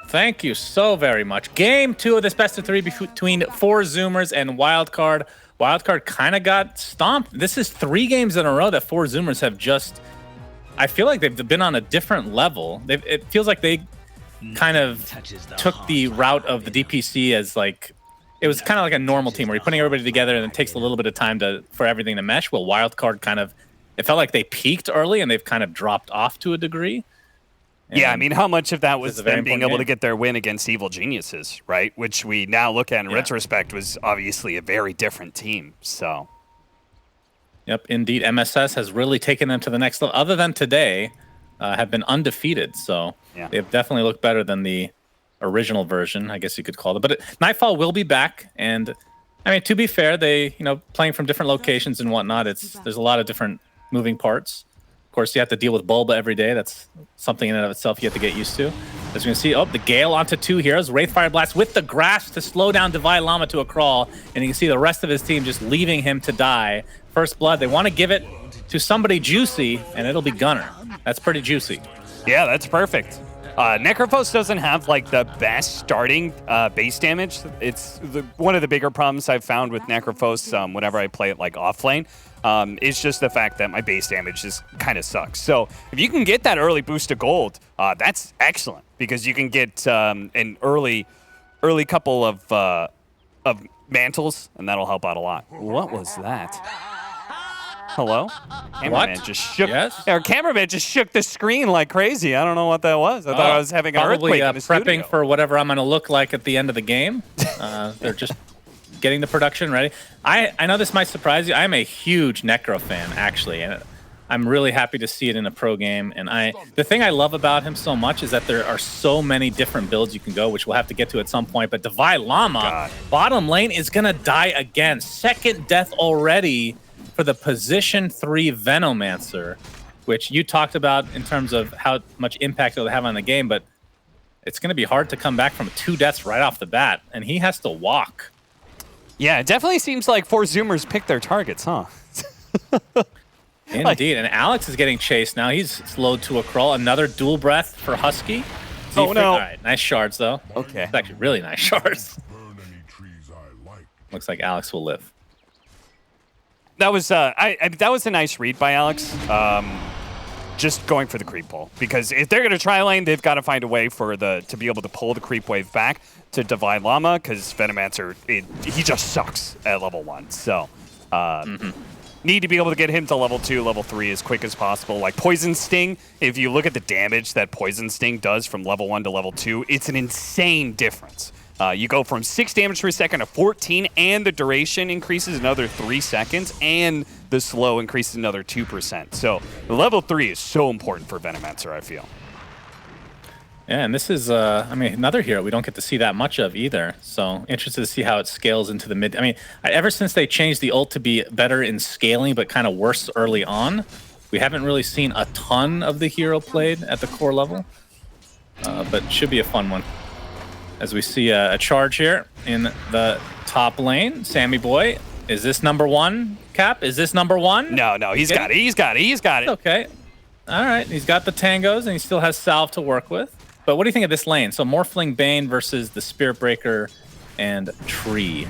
Thank you so very much. Game 2 of this best of 3 between 4 Zoomers and Wildcard. Wildcard kind of got stomped. This is 3 games in a row that 4 Zoomers have just... I feel like they've been on a different level. It feels like they kind of took the route of the DPC as like... It was kind of like a normal team where you're putting everybody together and it takes a little bit of time for everything to mesh. Well, Wildcard kind of... It felt like they peaked early and they've kind of dropped off to a degree. And yeah, I mean, how much of that was them being able game. to get their win against Evil Geniuses, right? Which we now look at in retrospect was obviously a very different team, so... Yep, indeed. MSS has really taken them to the next level. Other than today, have been undefeated, so they've definitely looked better than the original version, I guess you could call it. But Nightfall will be back, and I mean, to be fair, they, playing from different locations and whatnot, there's a lot of different moving parts. Of course, you have to deal with Bulba every day. That's something in and of itself you have to get used to. As you can see, the Gale onto 2 heroes. Wraithfire Blast with the Grasp to slow down Divine Llama to a crawl. And you can see the rest of his team just leaving him to die. First Blood, they want to give it to somebody juicy, and it'll be Gunner. That's pretty juicy. Yeah, that's perfect. Necrophos doesn't have like the best starting base damage. It's one of the bigger problems I've found with Necrophos whenever I play it like off lane. It's just the fact that my base damage just kind of sucks. So if you can get that early boost to gold, that's excellent because you can get an early couple of mantles, and that'll help out a lot. What was that? Hello? Cameraman just shook. Yes? Our cameraman just shook the screen like crazy. I don't know what that was. I thought I was having an earthquake in the prepping studio. for whatever I'm going to look like at the end of the game. They're just getting the production ready. I know this might surprise you. I'm a huge Necro fan, actually, and I'm really happy to see it in a pro game. And the thing I love about him so much is that there are so many different builds you can go, which we'll have to get to at some point. But Divine Llama, bottom lane, is going to die again. Second death already for the position 3 Venomancer, which you talked about in terms of how much impact it'll have on the game, but it's going to be hard to come back from 2 deaths right off the bat, and he has to walk. Yeah, it definitely seems like 4 Zoomers pick their targets, huh? Indeed, and Alex is getting chased now. He's slowed to a crawl. Another dual breath for Husky. Oh, no. All right, nice shards, though. Okay. It's actually really nice shards. Looks like Alex will live. That was that was a nice read by Alex. Just going for the creep pull, because if they're going to try lane, they've got to find a way to be able to pull the creep wave back to Divine Llama, because Venomancer, he just sucks at level 1. So need to be able to get him to level 2, level 3 as quick as possible. Like Poison Sting, if you look at the damage that Poison Sting does from level 1 to level 2, it's an insane difference. You go from 6 damage per second to 14, and the duration increases another 3 seconds, and the slow increases another 2%. So the level 3 is so important for Venomancer, I feel. Yeah, and this is, another hero we don't get to see that much of either. So interested to see how it scales into the mid. I mean, ever since they changed the ult to be better in scaling, but kind of worse early on, we haven't really seen a ton of the hero played at the core level. But should be a fun one. As we see a charge here in the top lane. Sammy Boy, is this number 1, Cap? Is this number 1? No, he's got it. He's got it. Okay. All right. He's got the tangos, and he still has Salve to work with. But what do you think of this lane? So Morphling Bane versus the Spirit Breaker and Tree.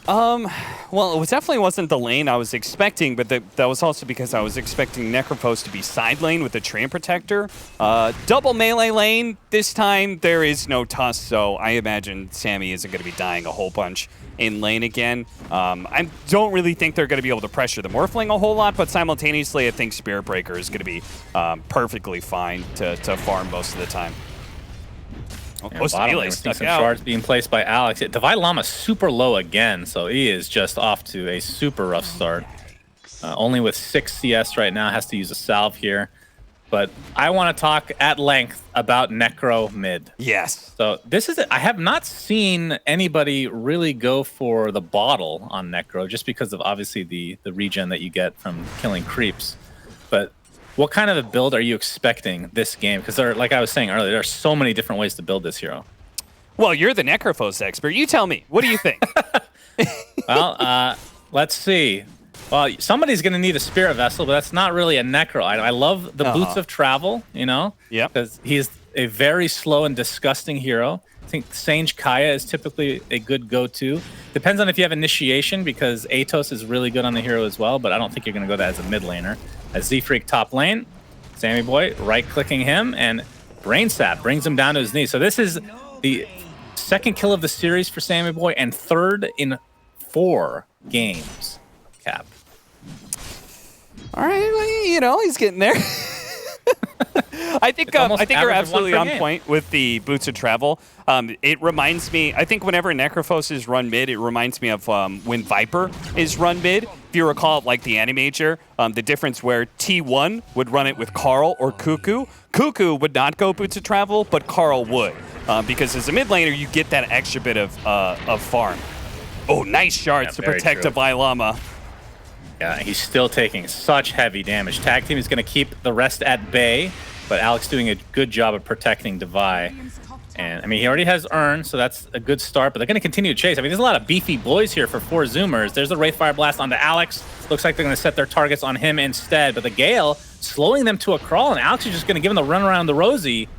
Well, it definitely wasn't the lane I was expecting, but that was also because I was expecting Necrophos to be side lane with the Train Protector. Double melee lane. This time there is no Tusk, so I imagine Sammy isn't going to be dying a whole bunch in lane again. I don't really think they're going to be able to pressure the Morphling a whole lot, but simultaneously I think Spirit Breaker is going to be perfectly fine to farm most of the time. Bottom, some shards being placed by Alex. Divine Llama super low again, so he is just off to a super rough start. Only with 6 CS right now, has to use a salve here. But I want to talk at length about Necro mid. Yes. So this is it. I have not seen anybody really go for the bottle on Necro, just because of obviously the regen that you get from killing creeps. But what kind of a build are you expecting this game? Because like I was saying earlier, there are so many different ways to build this hero. Well, you're the Necrophos expert. You tell me. What do you think? Well, let's see. Well, somebody's going to need a Spirit Vessel, but that's not really a Necro item. I love the Boots of Travel, Yeah. because a very slow and disgusting hero. I think Sange Kaya is typically a good go-to. Depends on if you have initiation, because Atos is really good on the hero as well, but I don't think you're going to go that as a mid laner. As Z-Freak top lane, Sammy Boy right-clicking him, and Brain Sap brings him down to his knees. So this is the second kill of the series for Sammy Boy, and third in 4 games. Cap. All right, well, you know, he's getting there. I think you're absolutely on point with the Boots of Travel. It reminds me, I think whenever Necrophos is run mid, it reminds me of when Viper is run mid. If you recall, like the Animator, the difference where T1 would run it with Carl or Cuckoo. Cuckoo would not go Boots of Travel, but Carl would. Because as a mid laner, you get that extra bit of farm. Oh, nice shards to protect Divine Llama. Yeah, he's still taking such heavy damage. Tag team is going to keep the rest at bay, but Alex doing a good job of protecting Devi. And, I mean, he already has Urn, so that's a good start, but they're going to continue to chase. I mean, there's a lot of beefy boys here for 4 Zoomers. There's a Wraithfire Blast onto Alex. Looks like they're going to set their targets on him instead, but the Gale slowing them to a crawl, and Alex is just going to give him the run around the Rosie.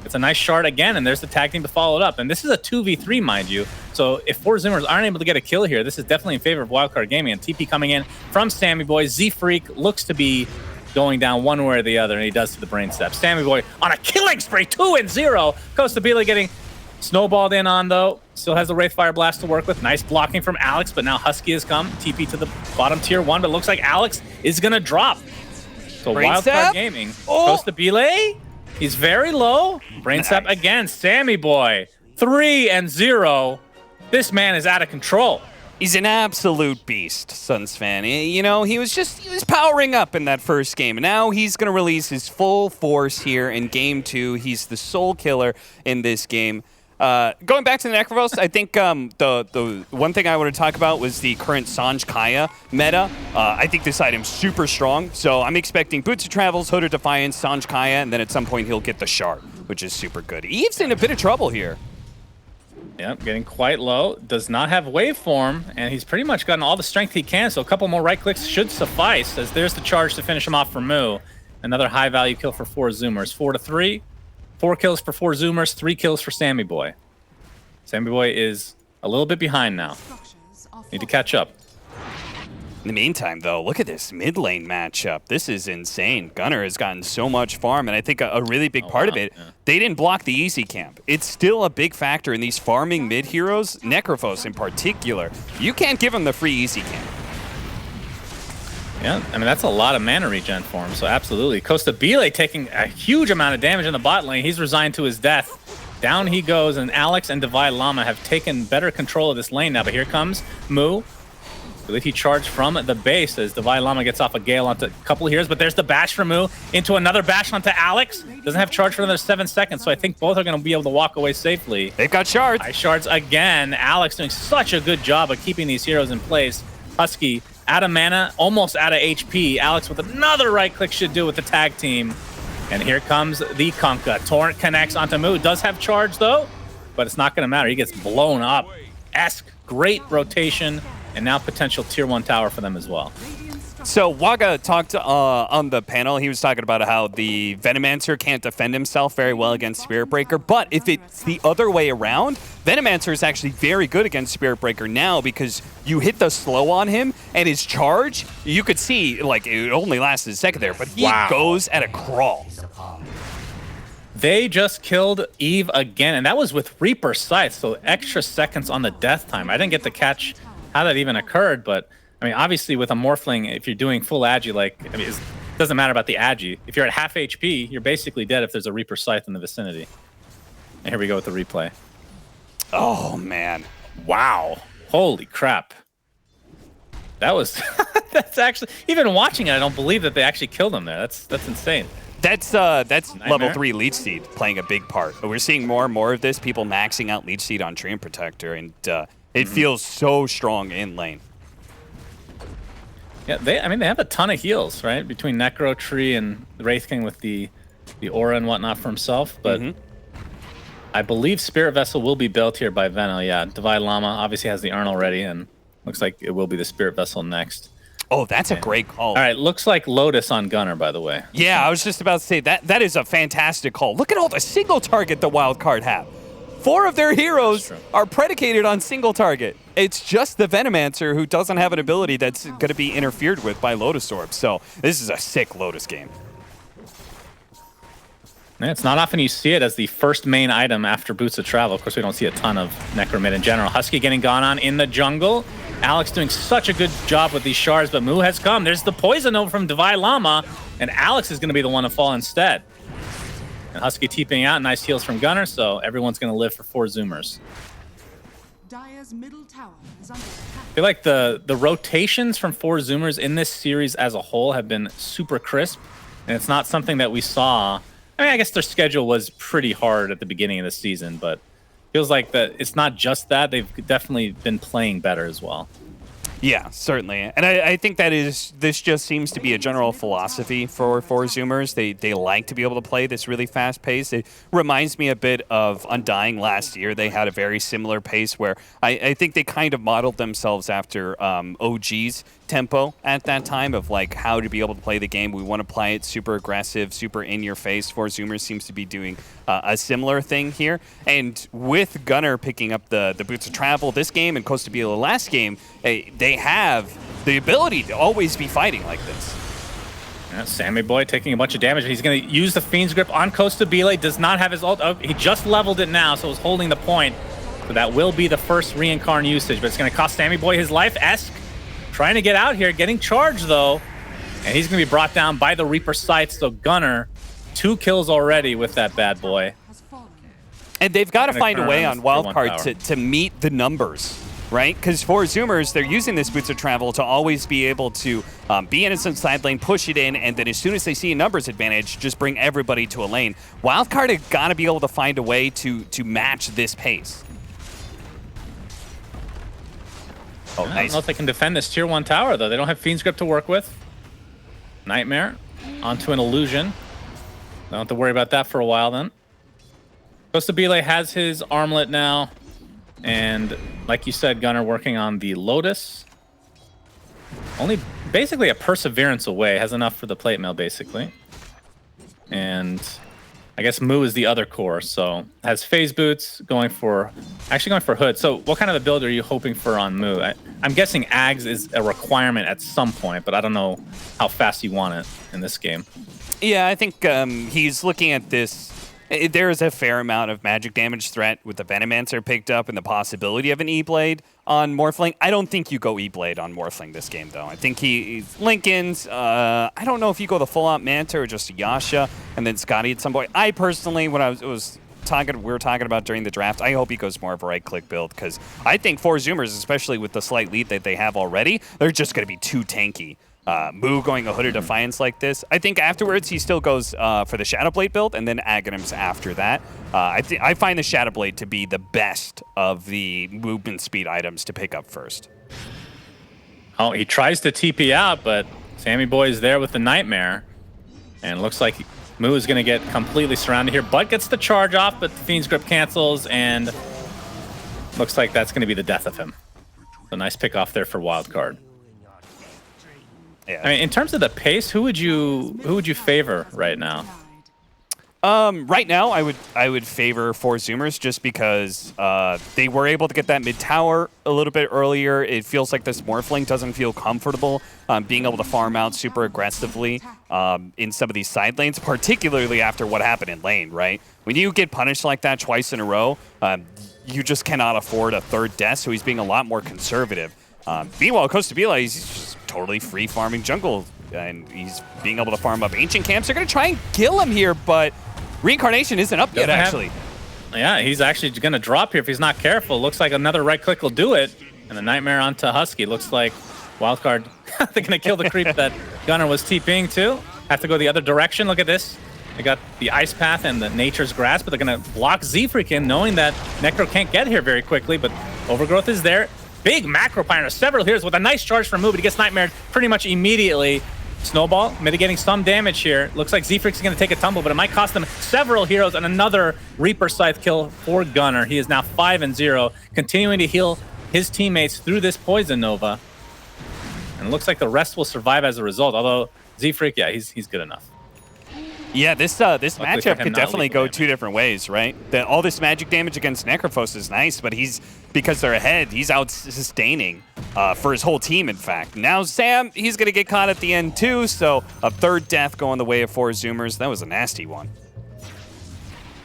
It's a nice shard again, and there's the tag team to follow it up. And this is a 2v3, mind you. So if 4 Zoomers aren't able to get a kill here, this is definitely in favor of Wildcard Gaming. And TP coming in from Sammy Boy. Z-Freak looks to be going down one way or the other, and he does to the brain step. Sammy Boy on a killing spree, 2-0. Costa Bila getting snowballed in on, though. Still has the Wraithfire Blast to work with. Nice blocking from Alex, but now Husky has come. TP to the bottom tier 1, but it looks like Alex is going to drop. So Wildcard Gaming. Costa Bila. He's very low. Brain Sap again. Sammy Boy, 3-0. This man is out of control. He's an absolute beast, Suns fan. You know, he was powering up in that first game. Now he's going to release his full force here in game 2. He's the soul killer in this game. Going back to the Necrophos, I think the one thing I want to talk about was the current Sange Kaya meta. I think this item's super strong, so I'm expecting Boots of Travels, Hood of Defiance, Sange Kaya, and then at some point he'll get the Shard, which is super good. Eve's in a bit of trouble here. Yep, getting quite low. Does not have waveform, and he's pretty much gotten all the strength he can, so a couple more right clicks should suffice, as there's the charge to finish him off for Moo. Another high-value kill for 4 Zoomers. 4-3. 4 kills for 4 Zoomers, 3 kills for Sammy Boy. Sammy Boy is a little bit behind now. Need to catch up. In the meantime, though, look at this mid lane matchup. This is insane. Gunnar has gotten so much farm, and I think a really big part of it, they didn't block the easy camp. It's still a big factor in these farming mid heroes, Necrophos in particular. You can't give him the free easy camp. Yeah, I mean, that's a lot of mana regen for him, so absolutely. Costa Bila taking a huge amount of damage in the bot lane. He's resigned to his death. Down he goes, and Alex and Divine Llama have taken better control of this lane now, but here comes Moo. I believe he charged from the base as Divine Llama gets off a Gale onto a couple of heroes, but there's the bash from Moo into another bash onto Alex. Doesn't have charge for another 7 seconds, so I think both are going to be able to walk away safely. They've got shards. High shards again. Alex doing such a good job of keeping these heroes in place. Husky out of mana, almost out of HP. Alex with another right click should do with the tag team. And here comes the Kunkka. Torrent connects onto Moo. Does have charge, though, but it's not going to matter. He gets blown up. Great rotation, and now potential tier 1 tower for them as well. So Waga talked on the panel. He was talking about how the Venomancer can't defend himself very well against Spirit Breaker, but if it's the other way around, Venomancer is actually very good against Spirit Breaker now because you hit the slow on him, and his charge, you could see, like, it only lasted a second there, but he goes at a crawl. They just killed Eve again, and that was with Reaper Scythe, so extra seconds on the death time. I didn't get to catch how that even occurred, but I mean, obviously with a Morphling, if you're doing full Agi, like, I mean, it doesn't matter about the Agi. If you're at half HP, you're basically dead if there's a Reaper Scythe in the vicinity. And here we go with the replay. Oh, man. Wow. Holy crap. That was, that's actually, even watching it, I don't believe that they actually killed him there. That's insane. That's level 3 Leech Seed playing a big part. But we're seeing more and more of this, people maxing out Leech Seed on Treant Protector, and it feels so strong in lane. Yeah, they have a ton of heals, right? Between Necro Tree and Wraith King with the aura and whatnot for himself. But I believe Spirit Vessel will be built here by Veno. Yeah, Divine Llama obviously has the Urn already, and looks like it will be the Spirit Vessel next. Oh, that's a great call. All right, looks like Lotus on Gunner, by the way. Yeah, I was just about to say that is a fantastic call. Look at all the single target the Wildcard have. 4 of their heroes are predicated on single target. It's just the Venomancer who doesn't have an ability that's going to be interfered with by Lotus Orb. So this is a sick Lotus game. Yeah, it's not often you see it as the first main item after Boots of Travel. Of course, we don't see a ton of Necromid in general. Husky getting gone on in the jungle. Alex doing such a good job with these shards, but Moo has come. There's the poison over from Divine Llama, and Alex is going to be the one to fall instead. And Husky TPing out, nice heals from Gunner, so everyone's going to live for 4 Zoomers. Dire's middle tower is under attack. I feel like the rotations from 4 Zoomers in this series as a whole have been super crisp, and it's not something that we saw. I mean, I guess their schedule was pretty hard at the beginning of the season, but feels like that it's not just that. They've definitely been playing better as well. Yeah, certainly. And I think this just seems to be a general philosophy for Zoomers. They like to be able to play this really fast pace. It reminds me a bit of Undying last year. They had a very similar pace where I think they kind of modeled themselves after OG's tempo at that time of like how to be able to play the game. We want to play it super aggressive, super in your face. 4 Zoomers seems to be doing a similar thing here. And with Gunner picking up the Boots of Travel this game and Costa Bila last game, they have the ability to always be fighting like this. Yeah, Sammy Boy taking a bunch of damage. He's going to use the Fiend's Grip on Costa Bila. Does not have his ult. Oh, he just leveled it now, so is holding the point. So that will be the first reincarn usage, but it's going to cost Sammy Boy his life. Esk trying to get out here, getting charged though. And he's going to be brought down by the Reaper Scythe. So Gunner, 2 kills already with that bad boy. And they've got to find a way on Wildcard to meet the numbers, right? Because for Zoomers, they're using this Boots of Travel to always be able to be in a side lane, push it in, and then as soon as they see a numbers advantage, just bring everybody to a lane. Wildcard have got to be able to find a way to match this pace. Oh, nice. I don't know if they can defend this tier 1 tower, though. They don't have Fiend's Grip to work with. Nightmare onto an illusion. Don't have to worry about that for a while, then. Costa Bila has his armlet now. And like you said, Gunner working on the Lotus. Only basically a Perseverance away. Has enough for the plate mail, basically. And I guess Moo is the other core, so has phase boots, going for Hood. So what kind of a build are you hoping for on Moo? I'm guessing Ags is a requirement at some point, but I don't know how fast you want it in this game. Yeah, I think he's looking at this. There is a fair amount of magic damage threat with the Venomancer picked up and the possibility of an E-Blade on Morphling. I don't think you go E-Blade on Morphling this game, though. I think he's Lincoln's. I don't know if you go the full-out Manta or just Yasha and then Scotty at some point. I personally, when we were talking about during the draft, I hope he goes more of a right-click build because I think 4 Zoomers, especially with the slight lead that they have already, they're just going to be too tanky. Moo going a Hood of Defiance like this. I think afterwards he still goes for the Shadowblade build and then Aghanims after that. I find the Shadowblade to be the best of the movement speed items to pick up first. Oh, he tries to TP out, but Sammy Boy is there with the Nightmare. And it looks like Moo is going to get completely surrounded here. But gets the charge off, but the Fiend's Grip cancels, and looks like that's going to be the death of him. So nice pick off there for Wildcard. Yeah. I mean, in terms of the pace, who would you favor right now? Right now, I would favor 4 Zoomers just because they were able to get that mid tower a little bit earlier. It feels like this Morphling doesn't feel comfortable being able to farm out super aggressively in some of these side lanes, particularly after what happened in lane, right? When you get punished like that twice in a row, you just cannot afford a 3rd death, so he's being a lot more conservative. Meanwhile, Costa Bila, he's just totally free farming jungle, and he's being able to farm up ancient camps. They're going to try and kill him here, but Reincarnation isn't up yet, actually. Yeah, he's actually going to drop here if he's not careful. Looks like another right click will do it, and the Nightmare onto Husky. Looks like Wildcard, they're going to kill the creep that Gunner was TPing to. Have to go the other direction. Look at this. They got the Ice Path and the Nature's Grasp, but they're going to block Z-Freak in, knowing that Necro can't get here very quickly, but Overgrowth is there. Big macro pioneer, several heroes with a nice charge for a move, but he gets nightmared pretty much immediately. Snowball mitigating some damage here. Looks like Z-Freak is going to take a tumble, but it might cost them several heroes and another Reaper Scythe kill for Gunner. He is now 5-0, continuing to heal his teammates through this Poison Nova. And And it looks like the rest will survive as a result. Although Z-Freak, yeah, he's good enough. Yeah, this matchup could definitely go two different ways, right? All this magic damage against Necrophos is nice, but because they're ahead, he's out sustaining for his whole team, in fact. Now Sam, he's going to get caught at the end too, so a third death going the way of 4 Zoomers. That was a nasty one.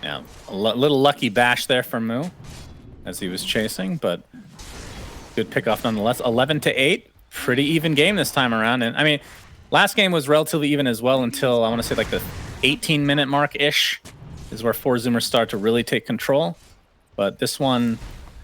Yeah, a little lucky bash there from Moo as he was chasing, but good pickoff nonetheless. 11-8, pretty even game this time around. And I mean, last game was relatively even as well until I want to say like the 18-minute mark-ish is where 4 Zoomers start to really take control. But this one,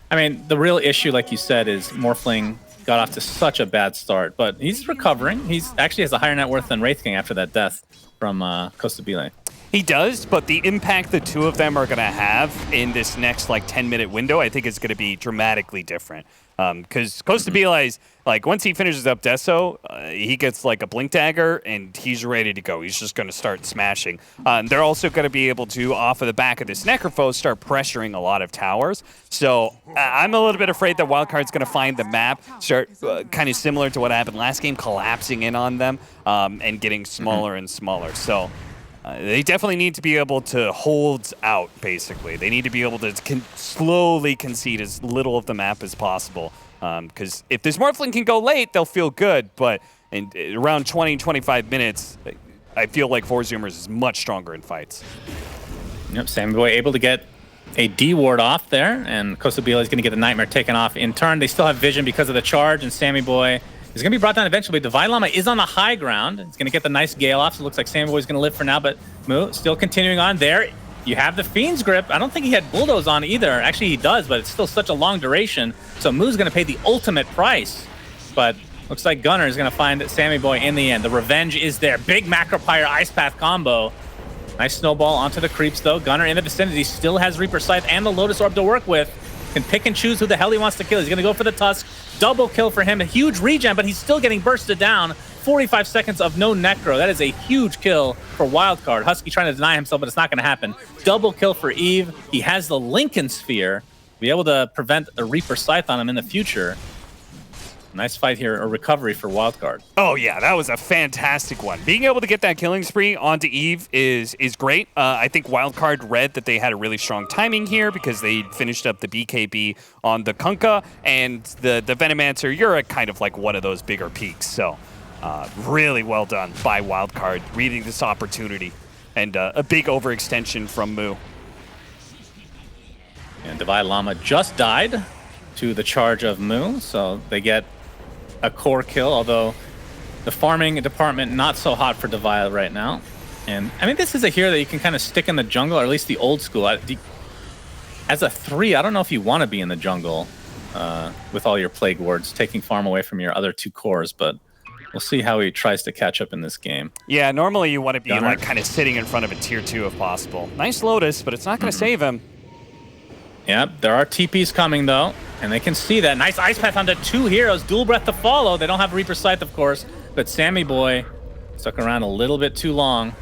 I mean, the real issue, like you said, is Morphling got off to such a bad start. But he's recovering. He's actually has a higher net worth than Wraith King after that death from Costa Bile. He does, but the impact the two of them are going to have in this next like 10-minute window, I think is going to be dramatically different. Because Costa Bile's, like, once he finishes up Deso, he gets like a Blink Dagger and he's ready to go. He's just going to start smashing. They're also going to be able to, off of the back of this Necrophos, start pressuring a lot of towers. So I'm a little bit afraid that Wildcard's going to find the map, start kind of similar to what happened last game, collapsing in on them and getting smaller and smaller. So they definitely need to be able to hold out, basically. They need to be able to slowly concede as little of the map as possible. Because if this Morphling can go late, they'll feel good. But in around 20, 25 minutes, I feel like 4 Zoomers is much stronger in fights. Yep, Sammy Boy able to get a D ward off there. And Costa Bile is going to get the Nightmare taken off in turn. They still have vision because of the charge. And Sammy Boy is going to be brought down eventually. Divine Llama is on the high ground. It's going to get the nice Gale off, so it looks like Sammy Boy's going to live for now, but Moo still continuing on there. You have the Fiend's Grip. I don't think he had Bulldoze on either. Actually, he does, but it's still such a long duration, so Moo's going to pay the ultimate price. But looks like Gunnar is going to find Sammy Boy in the end. The revenge is there. Big Macropyre Ice Path combo. Nice snowball onto the creeps, though. Gunnar in the vicinity still has Reaper Scythe and the Lotus Orb to work with. Can pick and choose who the hell he wants to kill. He's going to go for the Tusk. Double kill for him. A huge regen, but he's still getting bursted down. 45 seconds of no Necro. That is a huge kill for Wildcard. Husky trying to deny himself, but it's not going to happen. Double kill for Eve. He has the Lincoln Sphere. Be able to prevent a Reaper Scythe on him in the future. Nice fight here, a recovery for Wildcard. Oh yeah, that was a fantastic one. Being able to get that killing spree onto Eve is great. I think Wildcard read that they had a really strong timing here because they finished up the BKB on the Kunkka, and the Venomancer, you're at kind of like one of those bigger peaks. So really well done by Wildcard, reading this opportunity, and a big overextension from Moo. And Divine Llama just died to the charge of Moo, so they get a core kill, although the farming department not so hot for Divile right now. And I mean, this is a hero that you can kind of stick in the jungle, or at least the old school. As a 3, I don't know if you want to be in the jungle with all your Plague Wards, taking farm away from your other 2 cores, but we'll see how he tries to catch up in this game. Yeah, normally you want to be like kind of sitting in front of a tier 2 if possible. Nice Lotus, but it's not going to save him. Yep, there are TPs coming, though, and they can see that. Nice Ice Path onto 2 heroes. Dual Breath to follow. They don't have Reaper Scythe, of course, but Sammy Boy stuck around a little bit too long.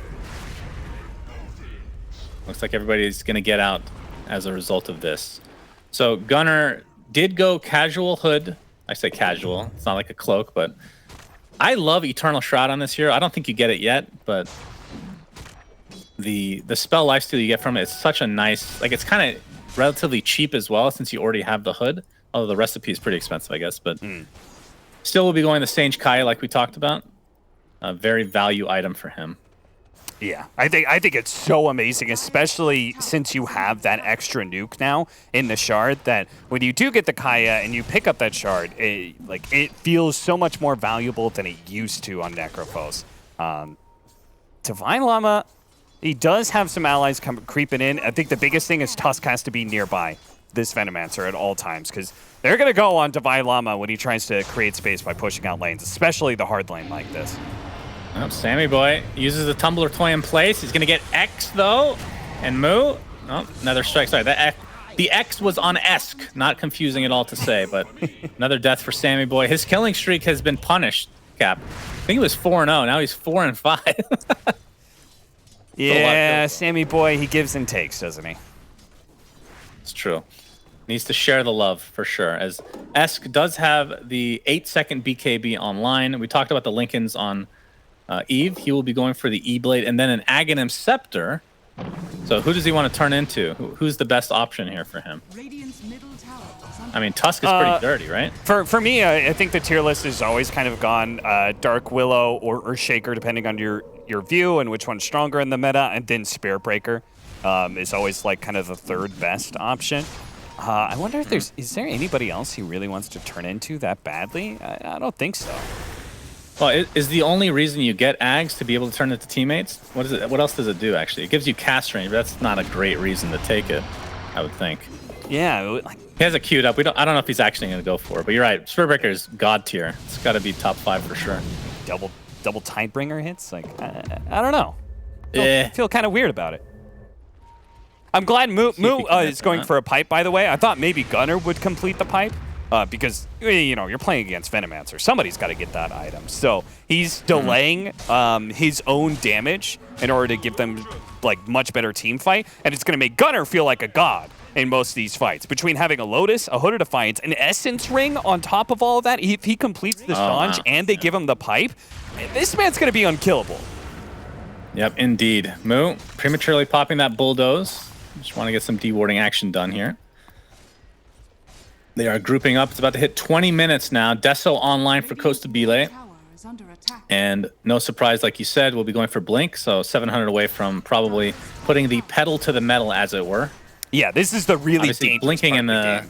Looks like everybody's going to get out as a result of this. So Gunnar did go casual hood. I say casual. It's not like a cloak, but I love Eternal Shroud on this hero. I don't think you get it yet, but the spell lifesteal you get from it is such a nice... Like, it's kind of relatively cheap as well, since you already have the hood. Although the recipe is pretty expensive, I guess. But still will be going the Sage Kaya like we talked about. A very value item for him. Yeah, I think it's so amazing, especially since you have that extra nuke now in the shard, that when you do get the Kaya and you pick up that shard, it feels so much more valuable than it used to on Necrophos. Divine Llama, he does have some allies creeping in. I think the biggest thing is Tusk has to be nearby this Venomancer at all times, because they're going to go on Divine Llama when he tries to create space by pushing out lanes, especially the hard lane like this. Oh, Sammy Boy uses the Tumbler Toy in place. He's going to get X, though. And Moo. Oh, another strike. Sorry, the X was on Esk. Not confusing at all to say, but another death for Sammy Boy. His killing streak has been punished, Cap. I think he was 4-0. Now he's 4-5. Yeah, Sammy Boy, he gives and takes, doesn't he? It's true. Needs to share the love for sure. As Esk does have the 8-second BKB online. We talked about the Lincolns on Eve. He will be going for the E-Blade and then an Aghanim Scepter. So who does he want to turn into? Who's the best option here for him? I mean, Tusk is pretty dirty, right? For me, I think the tier list has always kind of gone Dark Willow or Shaker, depending on your view and which one's stronger in the meta, and then Spirit Breaker is always like kind of the third best option. I wonder if is there anybody else he really wants to turn into that badly? I don't think so. Well, is the only reason you get Ags to be able to turn into teammates? What is it? What else does it do, actually? It gives you cast range, but that's not a great reason to take it, I would think. Yeah. He has it queued up. I don't know if he's actually going to go for it, but you're right. Spirit Breaker is god tier. It's got to be top 5 for sure. Double Tidebringer hits? Like, I don't know. I feel kind of weird about it. I'm glad Moo is going for a pipe, by the way. I thought maybe Gunnar would complete the pipe because, you know, you're playing against Venomancer. Somebody's got to get that item. So he's delaying his own damage in order to give them, like, much better team fight. And it's going to make Gunnar feel like a god in most of these fights. Between having a Lotus, a Hood of Defiance, an Essence Ring on top of all of that, if he completes the Shanj and they give him the pipe, this man's going to be unkillable. Yep, indeed. Moo prematurely popping that Bulldoze. Just want to get some dewarding action done here. They are grouping up. It's about to hit 20 minutes now. Deso online for Costa Bile. And no surprise, like you said, we'll be going for Blink. So 700 away from probably putting the pedal to the metal, as it were. Yeah, this is the really Obviously, dangerous blinking part in of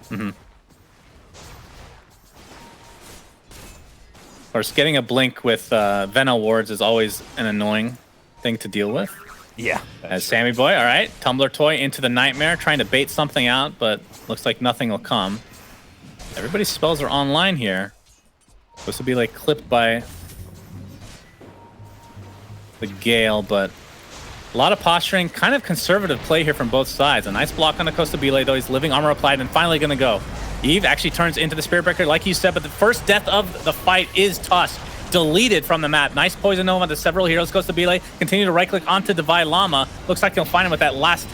the game. Of course, getting a blink with Veno wards is always an annoying thing to deal with. Yeah. As Sammy Boy, all right. Tumbler Toy into the Nightmare, trying to bait something out, but looks like nothing will come. Everybody's spells are online here. Supposed to be like clipped by the Gale, but a lot of posturing, kind of conservative play here from both sides. A nice block on the Costa Bile, though. He's living, armor applied, and finally going to go. Eve actually turns into the Spirit Breaker, like you said, but the first death of the fight is Tusk. Deleted from the map. Nice poison Nova to several heroes. Costa Bile continue to right-click onto Divine Llama. Looks like he'll find him with that last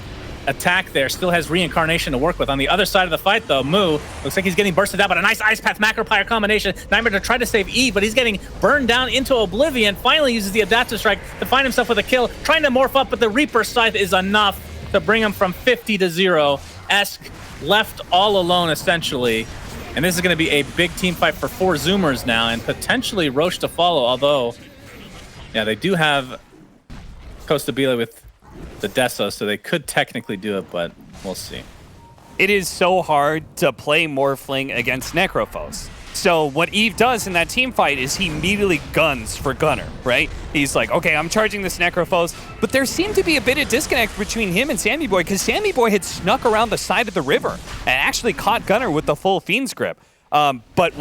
attack there. Still has reincarnation to work with. On the other side of the fight, though, Moo looks like he's getting bursted out, but a nice Ice Path Macroplier combination. Nightmare to try to save Eve, but he's getting burned down into oblivion. Finally uses the Adaptive Strike to find himself with a kill. Trying to morph up, but the Reaper Scythe is enough to bring him from 50 to 0. Esk left all alone, essentially. And this is going to be a big team fight for 4 Zoomers now, and potentially Roche to follow, although, yeah, they do have Costa Bile with the Deso, so they could technically do it, but we'll see. It is so hard to play Morphling against Necrophos. So what Eve does in that team fight is he immediately guns for Gunnar, right? He's like, okay, I'm charging this Necrophos. But there seemed to be a bit of disconnect between him and Sammy Boy, because Sammy Boy had snuck around the side of the river and actually caught Gunnar with the full Fiend's Grip. But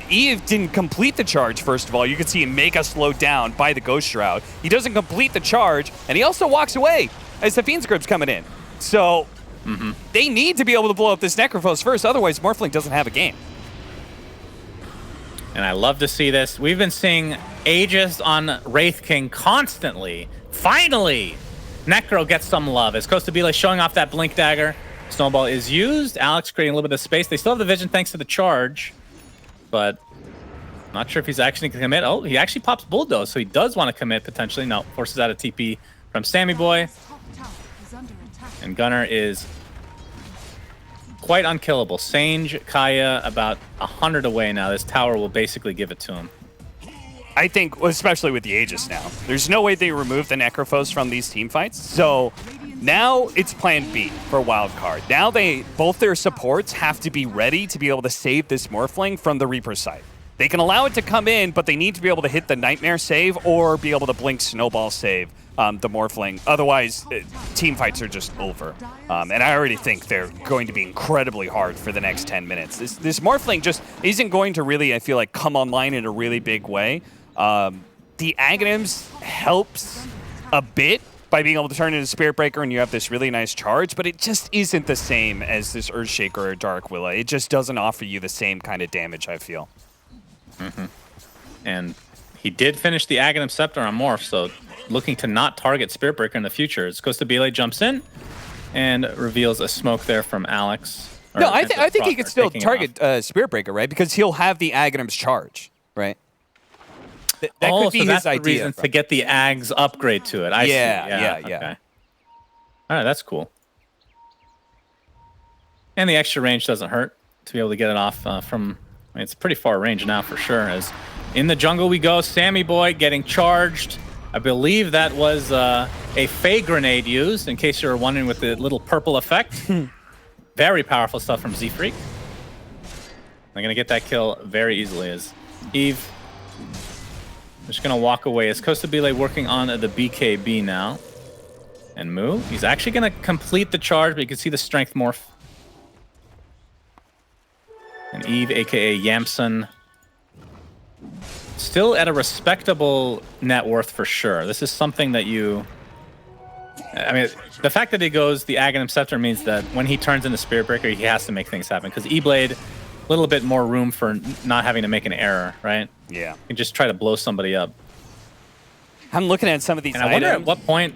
Eve didn't complete the charge, first of all. You can see him mega slowed down by the Ghost Shroud. He doesn't complete the charge, and he also walks away as the Fiend's Grip's coming in. So they need to be able to blow up this Necrophos first, otherwise Morphling doesn't have a game. And I love to see this. We've been seeing Aegis on Wraith King constantly. Finally, Necro gets some love as Costa Bile showing off that Blink Dagger. Snowball is used. Alex creating a little bit of space. They still have the vision thanks to the charge, but not sure if he's actually going to commit. Oh, he actually pops Bulldoze, so he does want to commit potentially. No, forces out a TP from Sammy Boy. And Gunnar is quite unkillable. Sange, Kaya, about 100 away now. This tower will basically give it to him. I think, especially with the Aegis now, there's no way they remove the Necrophos from these team fights. So now it's plan B for Wildcard. Now both their supports have to be ready to be able to save this Morphling from the Reaper side. They can allow it to come in, but they need to be able to hit the Nightmare save or be able to blink Snowball save the Morphling. Otherwise, team fights are just over. And I already think they're going to be incredibly hard for the next 10 minutes. This Morphling just isn't going to really, I feel like, come online in a really big way. The Aghanims helps a bit by being able to turn into Spirit Breaker and you have this really nice charge, but it just isn't the same as this Earthshaker or Dark Willow. It just doesn't offer you the same kind of damage, I feel. And he did finish the Aghanim Scepter on Morph, so looking to not target Spirit Breaker in the future. As Costa Bile jumps in, And reveals a smoke there from Alex. No, I think he could still target Spirit Breaker, right? Because he'll have the Aghanim's charge, right? That could be so that's his idea. The reason to get the Ag's upgrade to it. I see. Yeah. Okay. All right, that's cool. And the extra range doesn't hurt to be able to get it off from... I mean, it's a pretty far range now for sure. As in the jungle we go, Sammy Boy getting charged. I believe that was a Fey grenade used, in case you were wondering, with the little purple effect. Very powerful stuff from Z-Freak. They're going to get that kill very easily as Eve just going to walk away. As Costabile working on the BKB now. And Moo, he's actually going to complete the charge, but you can see the strength morph. And Eve, a.k.a. Yamson, still at a respectable net worth for sure. This is something that you... I mean, the fact that he goes the Aghanim Scepter means that when he turns into Spirit Breaker, he has to make things happen. Because E-Blade, a little bit more room for not having to make an error, right? Yeah. You can just try to blow somebody up. I'm looking at some of these items. I wonder at what point...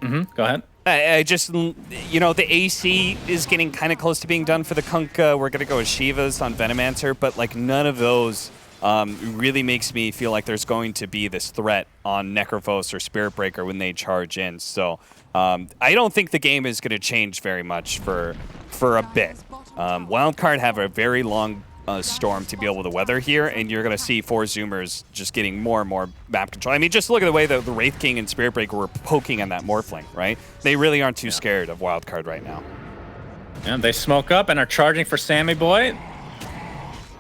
Go ahead. I just, you know, the AC is getting kind of close to being done for the Kunkka. We're going to go with Shiva's on Venomancer, but like none of those really makes me feel like there's going to be this threat on Necrophos or Spirit Breaker when they charge in. So I don't think the game is going to change very much for a bit. Wildcard have a very long storm to be able to weather here, and you're going to see 4 Zoomers just getting more and more map control. I mean, just look at the way that the Wraith King and Spirit Breaker were poking on that Morphling, right? They really aren't too scared of Wildcard right now. Yeah, they smoke up and are charging for Sammy Boy.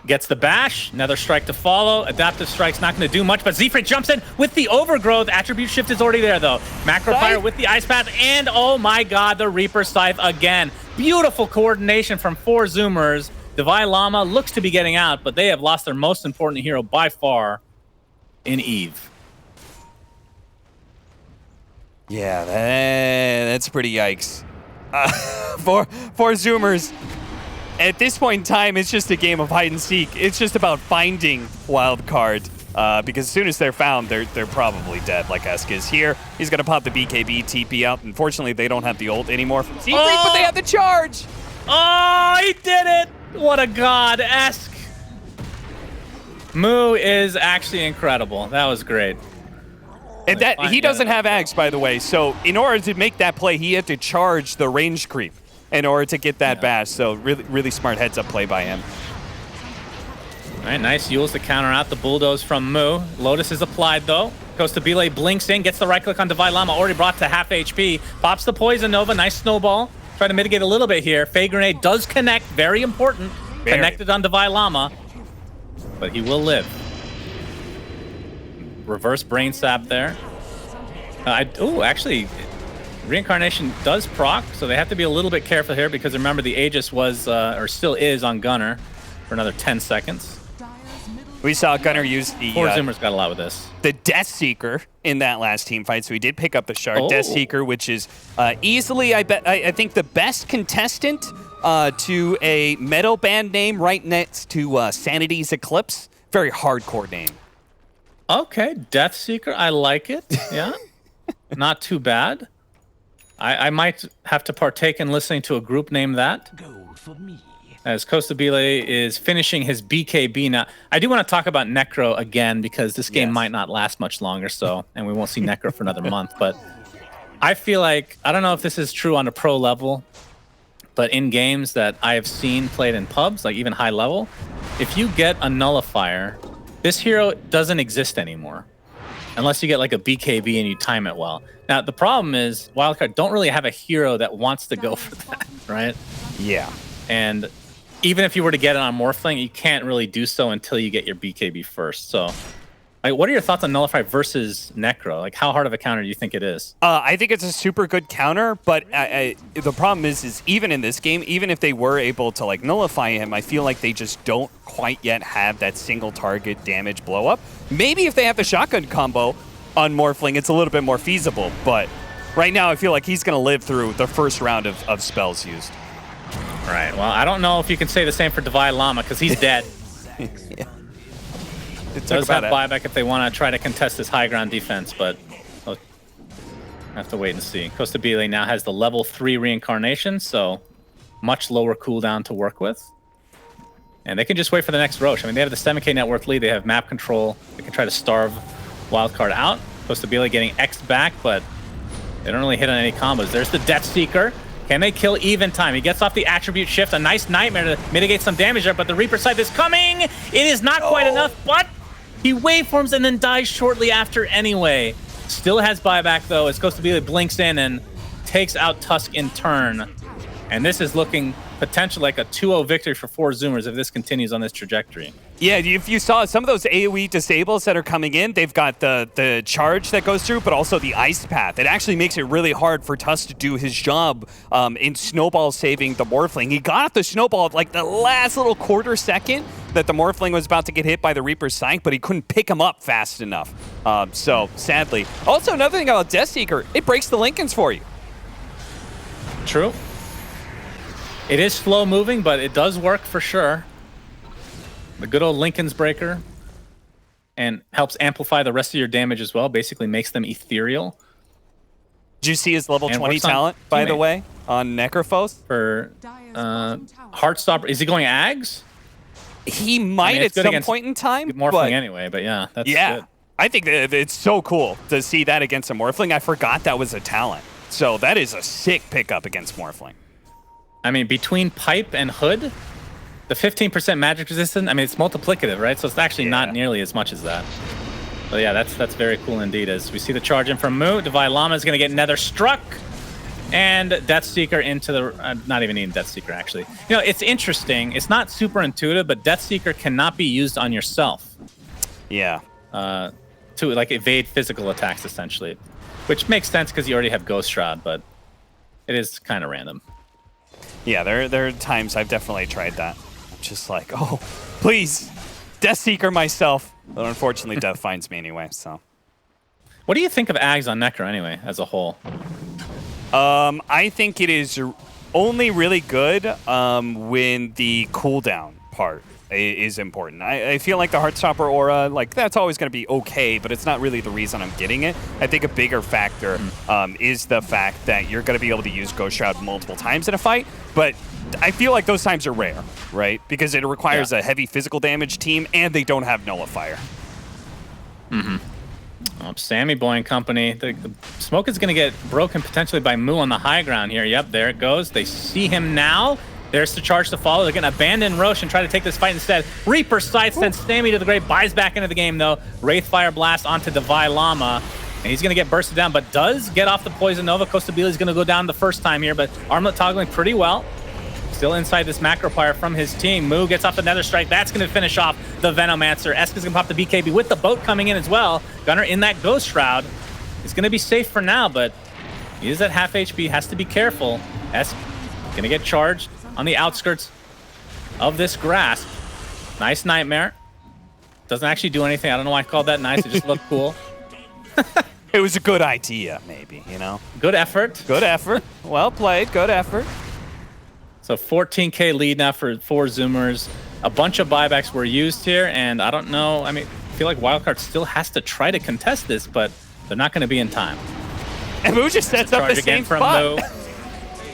Gets the bash, another strike to follow. Adaptive strike's not going to do much, but Z-Freak jumps in with the overgrowth. Attribute shift is already there, though. Macro fire with the ice path, and oh my god, the Reaper Scythe again. Beautiful coordination from 4 Zoomers. Divine Llama looks to be getting out, but they have lost their most important hero by far in Eve. Yeah, that's pretty yikes. For Zoomers, at this point in time, it's just a game of hide and seek. It's just about finding Wildcard, because as soon as they're found, they're probably dead, like Esk is here. He's going to pop the BKB TP out. Unfortunately, they don't have the ult anymore from Z-Freak, but they have the charge! Oh, he did it! What a god, Esk. Moo is actually incredible. That was great. And that he doesn't have Ags, by the way, so in order to make that play, he had to charge the range creep in order to get that bash. So really, really smart heads-up play by him. All right, nice Yules to counter out the bulldoze from Moo. Lotus is applied, though. Costabile blinks in, gets the right click on Divine Llama, already brought to half HP. Pops the Poison Nova, nice snowball. Try to mitigate a little bit here. Fey Grenade does connect, very important. Connected on Divine Llama, but he will live. Reverse Brain Sap there. Actually, Reincarnation does proc, so they have to be a little bit careful here because remember the Aegis was, or still is, on Gunner for another 10 seconds. We saw Gunner use the... 4 Zoomers got a lot with this. The Death Seeker in that last team fight, so he did pick up the Shard. Death Seeker, which is easily, I think, the best contestant to a metal band name right next to Sanity's Eclipse. Very hardcore name. Okay, Death Seeker, I like it. Yeah, not too bad. I might have to partake in listening to a group name that. Gold for me. As Costabile is finishing his BKB now. I do want to talk about Necro again because this game might not last much longer, so and we won't see Necro for another month. But I feel like, I don't know if this is true on a pro level, but in games that I have seen played in pubs, like even high level, if you get a nullifier, this hero doesn't exist anymore. Unless you get like a BKB and you time it well. Now, the problem is Wildcard don't really have a hero that wants to go for that, right? Yeah. And even if you were to get it on Morphling, you can't really do so until you get your BKB first. So, like, what are your thoughts on Nullify versus Necro? Like, how hard of a counter do you think it is? I think it's a super good counter, but the problem is even in this game, even if they were able to, like, nullify him, I feel like they just don't quite yet have that single target damage blow up. Maybe if they have the shotgun combo on Morphling, it's a little bit more feasible, but right now I feel like he's going to live through the first round of spells used. Right. Well, I don't know if you can say the same for Divine Llama because he's dead. Yeah. It does have buyback if they want to try to contest this high ground defense, but Have to wait and see. Costabile now has the level 3 reincarnation, so much lower cooldown to work with. And they can just wait for the next Roche. I mean, they have the 7k net worth lead. They have map control. They can try to starve Wildcard out. Costabile getting X back, but they don't really hit on any combos. There's the Death Seeker. Can they kill even time? He gets off the attribute shift. A nice Nightmare to mitigate some damage there, but the Reaper Scythe is coming. It is not quite enough, but he waveforms and then dies shortly after anyway. Still has buyback, though, as Costabile blinks in and takes out Tusk in turn. And this is looking potentially like a 2-0 victory for 4 Zoomers if this continues on this trajectory. Yeah, if you saw some of those AoE disables that are coming in, they've got the charge that goes through, but also the ice path. It actually makes it really hard for Tusk to do his job in Snowball saving the Morphling. He got off the Snowball at like the last little quarter second that the Morphling was about to get hit by the Reaper's Scythe, but he couldn't pick him up fast enough. So, sadly. Also, another thing about Deathseeker, it breaks the Lincolns for you. True. It is slow moving, but it does work for sure. The good old Lincoln's Breaker. And helps amplify the rest of your damage as well. Basically makes them ethereal. Did you see his level 20 talent, by the way, on Necrophos? For Heartstopper. Is he going Ags? He might at some point in time. Morphling anyway, but yeah, that's good. I think that it's so cool to see that against a Morphling. I forgot that was a talent. So that is a sick pickup against Morphling. I mean, between Pipe and Hood, the 15% magic resistance, I mean, it's multiplicative, right? So it's actually not nearly as much as that. But yeah, that's very cool indeed. As we see the charge in from Mu, Divine Llama is going to get Nether Struck, and Deathseeker into the... not even Deathseeker, actually. You know, it's interesting. It's not super intuitive, but Deathseeker cannot be used on yourself. Yeah. To, like, evade physical attacks, essentially. Which makes sense because you already have Ghost Shroud, but it is kind of random. Yeah, there are times I've definitely tried that. I'm just like, oh, please, Deathseeker myself. But unfortunately, death finds me anyway, so. What do you think of Ags on Necro anyway, as a whole? I think it is only really good when the cooldown part is important. I feel like the Heartstopper aura, like, that's always going to be okay, but it's not really the reason I'm getting it. I think a bigger factor is the fact that you're going to be able to use Ghost Shroud multiple times in a fight, but I feel like those times are rare, right? Because it requires a heavy physical damage team, and they don't have Nullifier. Sammy Boy and company. The smoke is going to get broken potentially by Mu on the high ground here. Yep, there it goes. They see him now. There's the charge to follow. They're going to abandon Roche and try to take this fight instead. Reaper Scythe sends Sammy to the grave, buys back into the game, though. Wraithfire Blast onto Divine Llama. And he's going to get bursted down, but does get off the Poison Nova. Costabile is going to go down the first time here, but Armlet toggling pretty well. Still inside this Macropire from his team. Mu gets off the Nether Strike. That's going to finish off the Venomancer. Esk is going to pop the BKB with the boat coming in as well. Gunner in that Ghost Shroud. He's going to be safe for now, but he is at half HP. Has to be careful. Esk going to get charged on the outskirts of this grasp. Nice Nightmare. Doesn't actually do anything. I don't know why I called that nice. It just looked cool. It was a good idea, maybe, you know? Good effort. Good effort. Well played. Good effort. So 14k lead now for 4 Zoomers. A bunch of buybacks were used here, and I don't know. I mean, I feel like Wildcard still has to try to contest this, but they're not going to be in time. And Mu just sets up the same spot.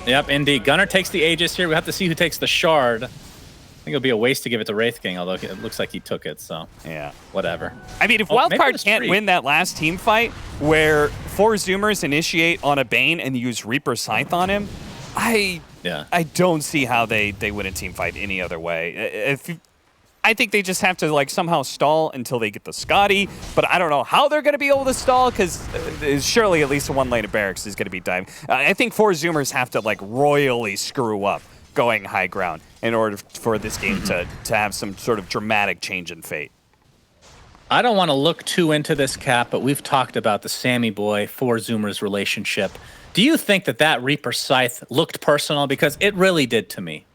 Yep, indeed. Gunner takes the Aegis here. We have to see who takes the Shard. I think it'll be a waste to give it to Wraith King, although it looks like he took it, so yeah, whatever. I mean, if Wildcard can't win that last team fight where 4 Zoomers initiate on a Bane and use Reaper Scythe on him, I don't see how they win a team fight any other way. I think they just have to like somehow stall until they get the Scotty, but I don't know how they're going to be able to stall because surely at least one lane of barracks is going to be diving. I think 4 Zoomers have to like royally screw up going high ground in order for this game to have some sort of dramatic change in fate. I don't want to look too into this, Cap, but we've talked about the Sammy Boy 4 Zoomers relationship. Do you think that Reaper Scythe looked personal? Because it really did to me.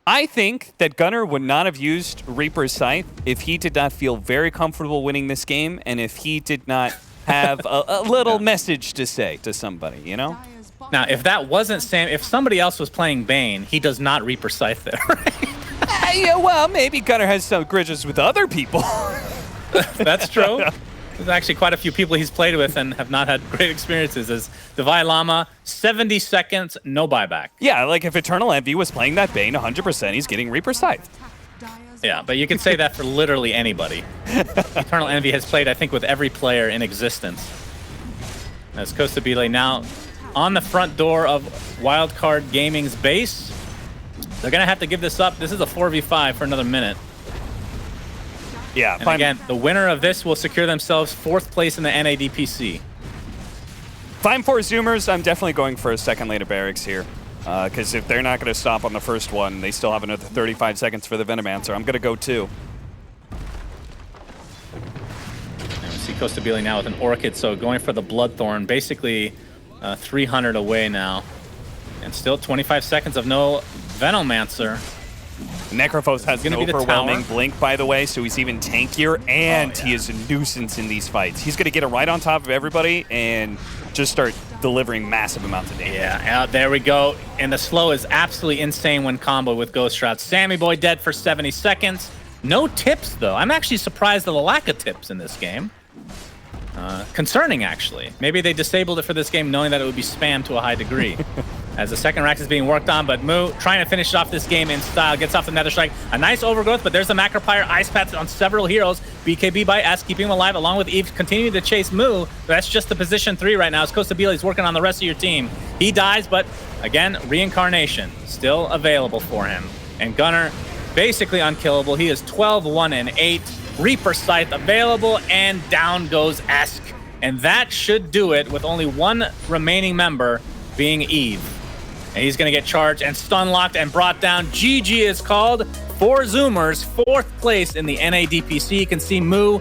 I think that Gunner would not have used Reaper's Scythe if he did not feel very comfortable winning this game and if he did not have a little message to say to somebody, you know? Now, if that wasn't Sam, if somebody else was playing Bane, he does not Reaper Scythe there, right? Yeah, well, maybe Gunner has some grudges with other people. That's true. There's actually quite a few people he's played with and have not had great experiences. As Divine Llama, 70 seconds, no buyback. Yeah, like if Eternal Envy was playing that Bane 100%, he's getting Reaper Scythe. Yeah, but you can say that for literally anybody. Eternal Envy has played, I think, with every player in existence. As Costabile now on the front door of Wildcard Gaming's base. They're going to have to give this up. This is a 4v5 for another minute. Yeah, and again, the winner of this will secure themselves 4th place in the NADPC. Fine for Zoomers. I'm definitely going for a second lane of barracks here. Because if they're not going to stop on the first one, they still have another 35 seconds for the Venomancer. I'm going to go 2. And we see Costabile now with an Orchid, so going for the Bloodthorn, basically 300 away now. And still 25 seconds of no Venomancer. Necrophos has an overwhelming blink, by the way, so he's even tankier, and he is a nuisance in these fights. He's going to get it right on top of everybody and just start delivering massive amounts of damage. Yeah, there we go. And the slow is absolutely insane when combo with Ghost Shroud. Sammy Boy dead for 70 seconds. No tips, though. I'm actually surprised at the lack of tips in this game. Concerning, actually. Maybe they disabled it for this game knowing that it would be spammed to a high degree. As the second rack is being worked on, but Moo trying to finish off this game in style. Gets off the Nether Strike. A nice overgrowth, but there's the Macropyre Ice Path on several heroes. BKB by S keeping him alive along with Eve continuing to chase Moo. That's just the position 3 right now as Costabile is working on the rest of your team. He dies, but again, Reincarnation still available for him. And Gunner basically unkillable. He is 12-1-8. Reaper Scythe available, and down goes Esk. And that should do it with only one remaining member being Eve. And he's going to get charged and stun locked and brought down. GG is called for Zoomers, 4th place in the NADPC. You can see Moo